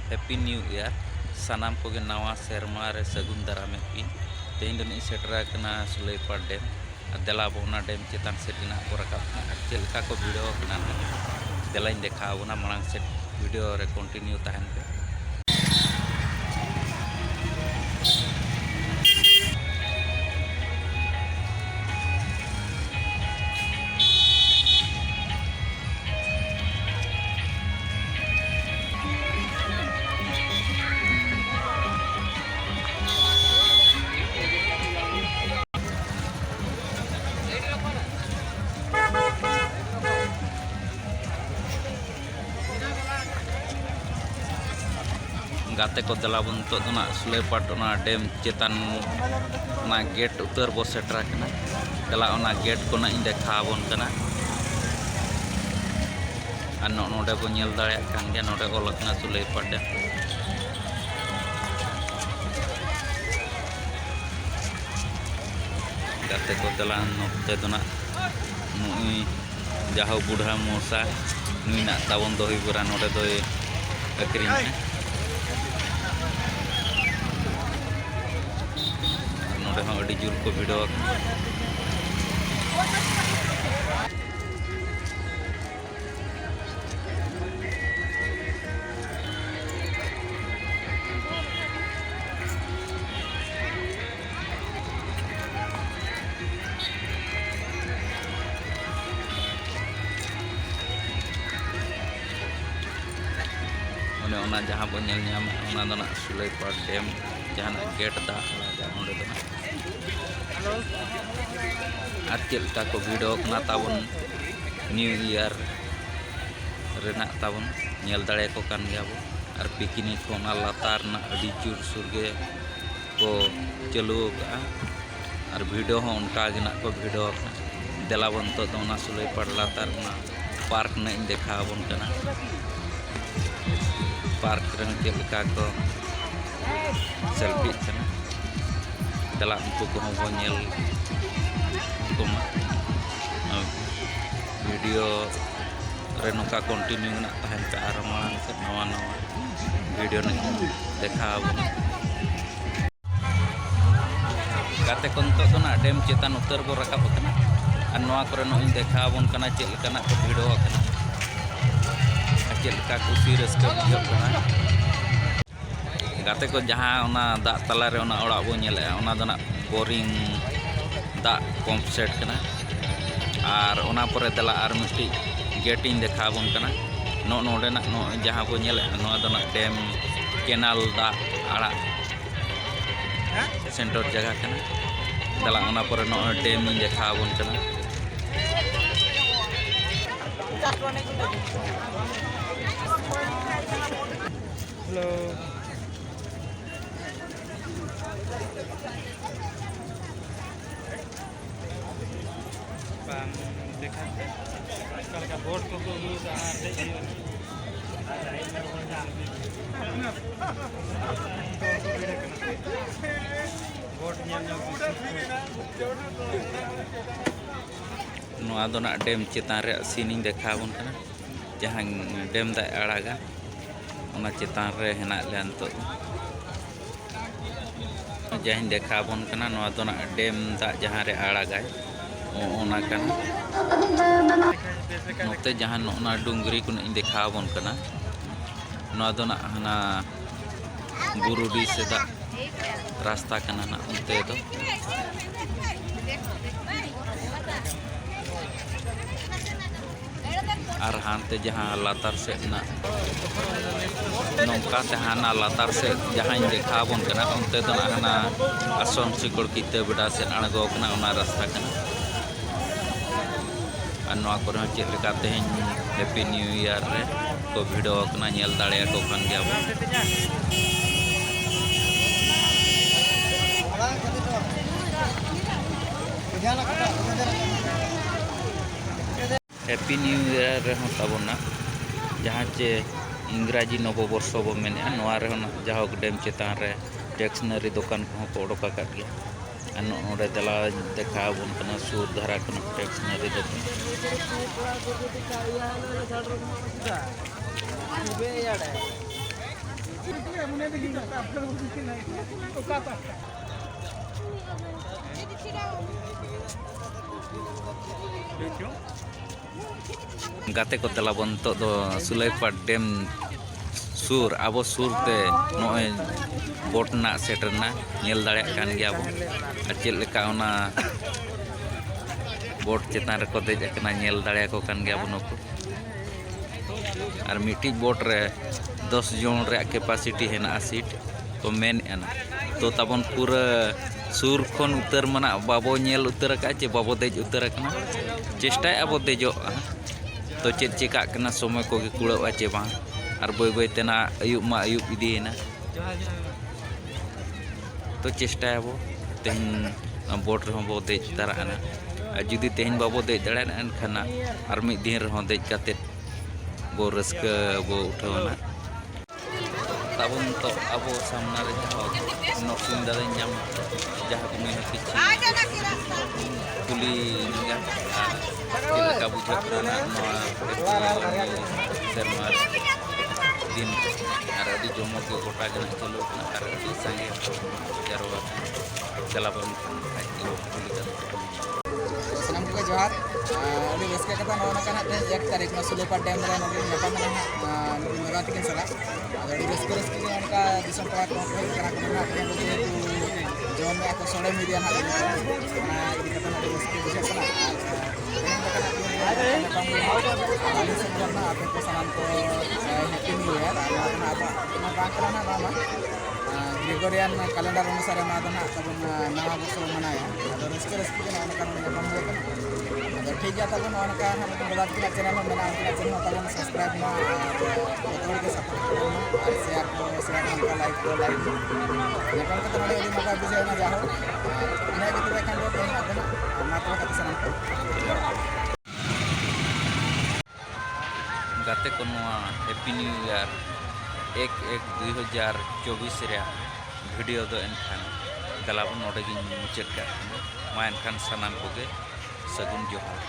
Happy new year सानाम को नवा सेरमा रे सगुन दारामे पी तेज दिन सेटरा कना सुलेपाड़ डेम देला बोना डेम चेतान सेटिना को रकाब चलका को वीडियो कना देला देखा बोना मांग से वीडियो रे कंटिन्यू तहन पे गाते को दलाबन तो सुलेपाट डेम चेतान गेट उत्तर बो सेटरा कना दला गेट को इन देखा बन कना और नोडे बो नेल दाड़े कान गया नोडे ओल कना सुलेपाट डेम गाते को दला नोते दोना नुई जाहो बुढ़ा मोसा नुई ना तावन दो हिबरा नोडे दो अक्रिन जुल को वीडियो जहाँ बन सुलेपाड़ डेम जहाँ गेट दा चलका को वीडियो ताबन न्यू ईयर रेना ताबन नेल दाड़े को कान गया बो और पिकनिक को लातार ना अड़ी चूर सुरगे को चलू का और वीडियो हो उनका गिना को वीडियो देलाबन तो सुलेपाड़ लातार ना पार्क ना देखा बन कना पार्क रंग चलका को सेल्फी कना दला उनको को हो नेल वीडियो रे नौका कंटिन्यू ना तहन पे आर मांग से नवा नवा वीडियो नहीं देखा गाते को तो ना डेम चेतान उत्तर बो रकाब कना और नवा करे नई देखा बन कना चलका को वीडियो कना चलका खुशी रस्का बुझो कना गाते को जहाँ दा तला रे ओड़ा बो नेले ओना दो ना बोरिंग दा पंप सेट कना और ओना परे दला और मिट्टी गेटिंग देखा बन कना नोडे ना जहाँ बो नेले नोआ दो ना डेम केनाल दा आड़ा सेंटर जगह कना दला ओना परे नो डेम देखा बन कना हेलो देखा कल का बोर्ड को डेम चेतान रे सीनिंग देखा बन कना जहाँ डेम दा आड़ागा ओना चेतान रे हेना ले तो जहाँ देखा बन कना डेम दा जहाँ रे आड़ागा ओना कना नोते जहाँ नोना डुंगरी को देखा बन कना हना बुरुडी से दा रास्ता कना ना उनते दो और हानते जहाँ लातार से ना नौका से हाना लातार से जहाँ देखा बन कना उनते दो हना आसन सिकड़ किते बेड़ा से अड़गो कना ओना रास्ता कना और नवा को चलका तेज हैप्पी न्यू ईयर रे को वीडियो कना नेल दाड़े को खान गया बो हैप्पी न्यू ईयर रे ताबना जहाँ चे इंग्राजी नववर्ष बो मेने नवा रे जहाँ डेम चेतान रे टेक्सनरी दुकान को उड़का का गया नोडे दला देखा बन कना सूर धारा कना टेक्सनरी दुकान Lucu. Gate ko telabon to do Sulaipat Dam sur abo sur te noe boat na seterna nyel dareyak kan gya bo acil leka ona boat chetan re ko dej akna nyel dareyak ko kan gya bo nuku ar miti boat re 10 jon re capacity hena seat to men ena to tabon pura sur khon utar mana babo nyel utar ka che babo dej utar kana chestai abo dejo to chet cekak kena somoy ko ge kulau ache bang ar boy boy tena ayub ma ayub idina to chesta abo ten boat rehon bo dej tarana judi tehin babo dej daran an khana ar mid din rehon dej katet bo raska bo uthona tabun to abo samna re jaho nokin dare nyam jaha ko men kichi kuli nga ka bujak na serma दिन RD Jomo के गोटा gun चलो ना RD संगे jarwa चलाबन सलाम को जोहार अभी रस्के कथा नोना कना ते 1 तारीख में सुलेपाट डैम रे नगे नपा मना लगा तिकिन सला अभी रस्के रस्के के उनका दिसम पड़ा को करा कना के जो में को सोले मीडिया ना इदी कथा ना रस्के दिशा सला आपे को सलाम को happy new year apa apa nama Gregorian kalender अनुसार मादना तबन नवा वर्ष मनाया अदर रस्के रस्के के अनका नपम हो अदर ठीक गया तबन अनका हम बदात के चैनल में बना के चैनल तबन सब्सक्राइब ना तोड़ के सपोर्ट और शेयर को लाइक नपम के तमले यदि मका विषय ना जाहो इना के देखन दो तेन अदना मात्र का सलाम को गाते को हैप्पी न्यू ईयर 1/1/2024 रे वीडियो दो एनखान गलाबन नोडे गिन मुचाद का मा एनखान सनाम कोगे सगुन जोहार।